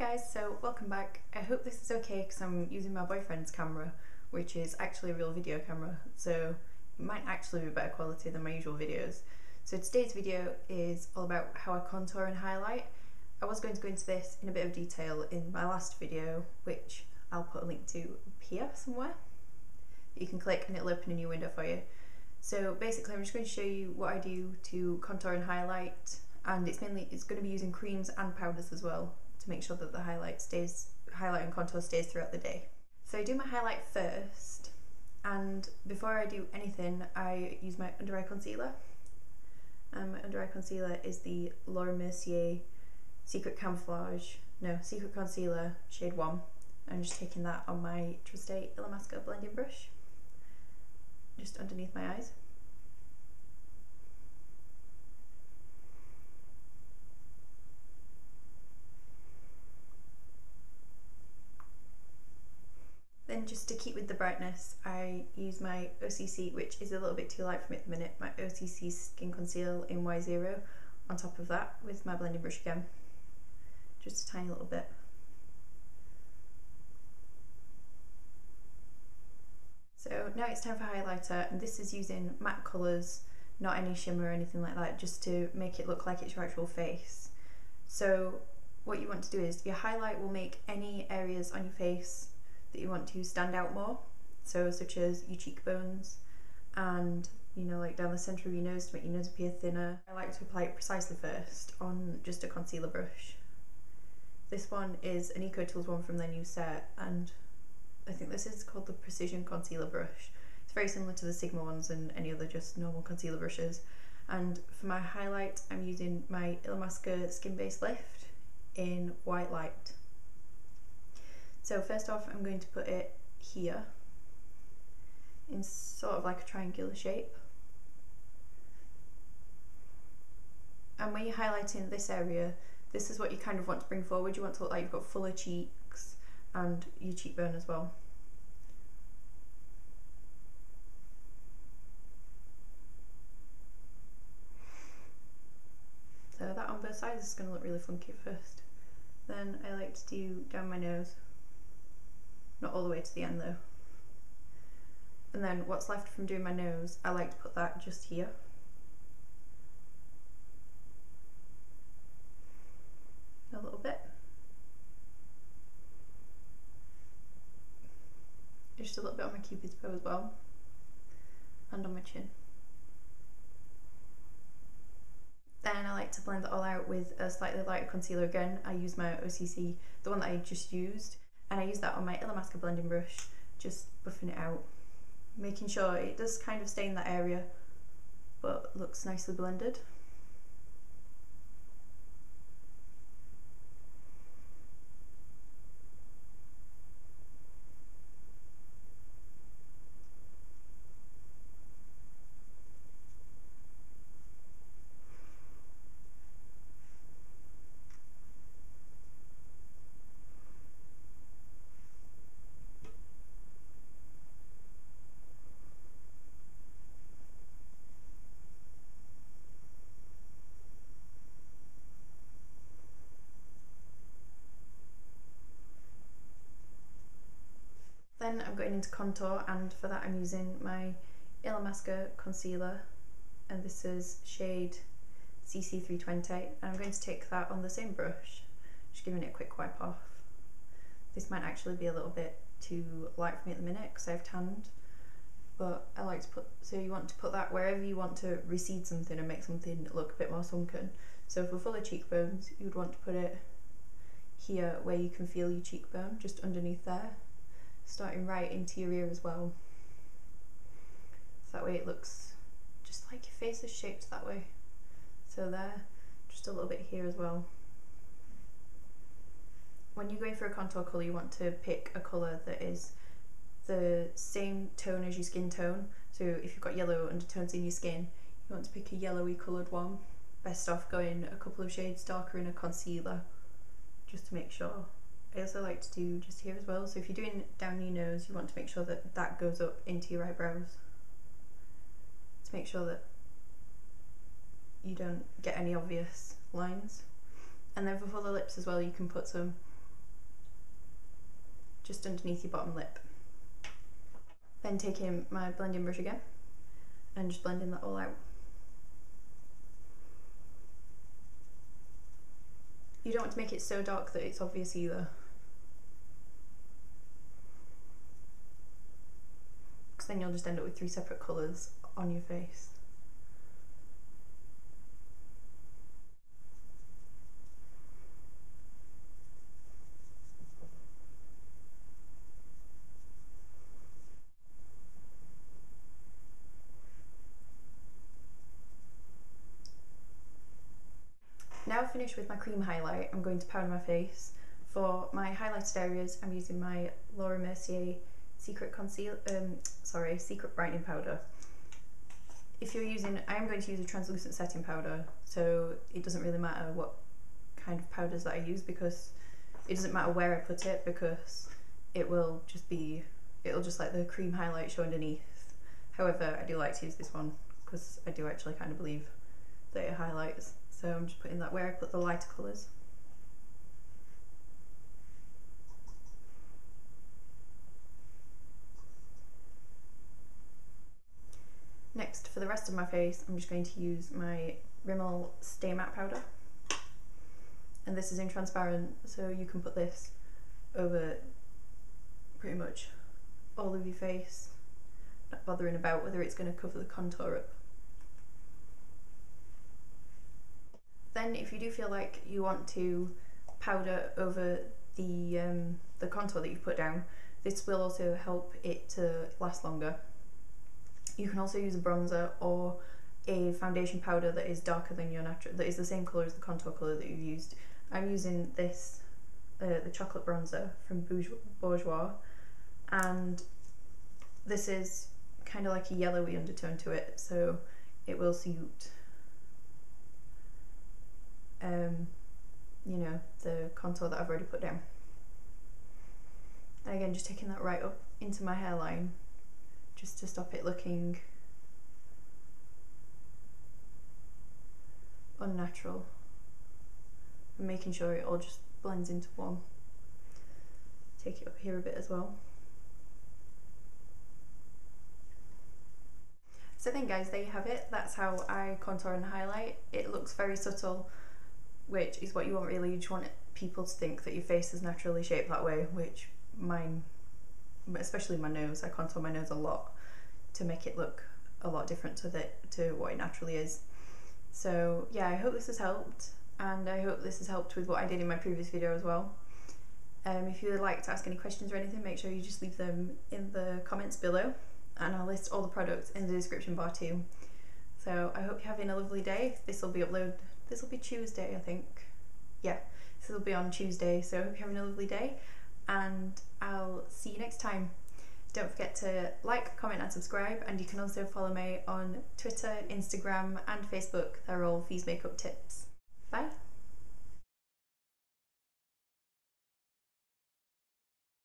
guys, so welcome back. I hope this is okay because I'm using my boyfriend's camera, which is actually a real video camera, so it might actually be better quality than my usual videos. So today's video is all about how I contour and highlight. I was going to go into this in a bit of detail in my last video, which I'll put a link to here somewhere. You can click and it'll open a new window for you. So basically I'm just going to show you what I do to contour and highlight, and it's going to be using creams and powders as well to make sure that the highlight and contour stays throughout the day. So I do my highlight first, and before I do anything I use my under eye concealer. My under eye concealer is the Mercier Secret Concealer shade 1. I'm just taking that on my trusty Illamasqua blending brush, just underneath my eyes. Then just to keep with the brightness, I use my OCC, which is a little bit too light for me at the minute, my OCC Skin Conceal in Y0 on top of that with my blending brush again, just a tiny little bit. So now it's time for highlighter, and this is using matte colours, not any shimmer or anything like that, just to make it look like it's your actual face. So what you want to do is your highlight will make any areas on your face that you want to stand out more, so such as your cheekbones and, you know, like down the centre of your nose to make your nose appear thinner. I like to apply it precisely first on just a concealer brush. This one is an EcoTools one from their new set, and I think this is called the Precision Concealer Brush. It's very similar to the Sigma ones and any other just normal concealer brushes. And for my highlight I'm using my Illamasqua Skin Base Lift in White Light. So first off I'm going to put it here in sort of like a triangular shape. And when you're highlighting this area, this is what you kind of want to bring forward. You want to look like you've got fuller cheeks and your cheekbone as well. So that on both sides is going to look really funky at first. Then I like to do down my nose. Not all the way to the end though. And then what's left from doing my nose, I like to put that just here. A little bit. Just a little bit on my cupid's bow as well. And on my chin. Then I like to blend it all out with a slightly lighter concealer again. I use my OCC, the one that I just used, and I use that on my Illamasqua blending brush, just buffing it out, making sure it does kind of stay in that area but looks nicely blended. Then I'm going into contour, and for that I'm using my Illamasqua concealer, and this is shade CC320, and I'm going to take that on the same brush, just giving it a quick wipe off. This might actually be a little bit too light for me at the minute because I've tanned, but I like to put, so you want to put that wherever you want to recede something and make something look a bit more sunken. So for fuller cheekbones you would want to put it here where you can feel your cheekbone, just underneath there, starting right into your ear as well. So that way it looks just like your face is shaped that way. So there, just a little bit here as well. When you're going for a contour colour, you want to pick a colour that is the same tone as your skin tone. So if you've got yellow undertones in your skin, you want to pick a yellowy coloured one. Best off going a couple of shades darker in a concealer, just to make sure. I also like to do just here as well, so if you're doing down your nose you want to make sure that that goes up into your eyebrows to make sure that you don't get any obvious lines. And then for fuller lips as well, you can put some just underneath your bottom lip. Then taking my blending brush again and just blending that all out. You don't want to make it so dark that it's obvious either, because then you'll just end up with 3 separate colours on your face. Now I've finished with my cream highlight, I'm going to powder my face. For my highlighted areas, I'm using my Mercier Secret Brightening Powder. If you're using, I am going to use a translucent setting powder, so it doesn't really matter what kind of powders that I use, because it doesn't matter where I put it, because it'll just let the cream highlight show underneath. However, I do like to use this one because I do actually kind of believe that it highlights. So I'm just putting that where I put the lighter colours. Next, for the rest of my face, I'm just going to use my Rimmel Stay Matte Powder. And this is in transparent, so you can put this over pretty much all of your face, not bothering about whether it's going to cover the contour up. Then if you do feel like you want to powder over the contour that you've put down, this will also help it to last longer. You can also use a bronzer or a foundation powder that is darker than your natural, that is the same colour as the contour colour that you've used. I'm using this, the chocolate bronzer from Bourjois, and this is kind of like a yellowy undertone to it, so it will suit you know, the contour that I've already put down. And again, just taking that right up into my hairline, just to stop it looking unnatural, and making sure it all just blends into one. Take it up here a bit as well. So then guys, there you have it. That's how I contour and highlight. It looks very subtle, which is what you want really. You just want people to think that your face is naturally shaped that way, which mine, especially my nose, I contour my nose a lot to make it look a lot different to what it naturally is. So yeah, I hope this has helped, and I hope this has helped with what I did in my previous video as well. If you would like to ask any questions or anything, make sure you just leave them in the comments below, and I'll list all the products in the description bar too. So I hope you're having a lovely day. This will be Tuesday, I think. Yeah, this will be on Tuesday, so I hope you're having a lovely day, and I'll see you next time. Don't forget to like, comment and subscribe, and you can also follow me on Twitter, Instagram and Facebook. They're all Fee's Makeup Tips. Bye!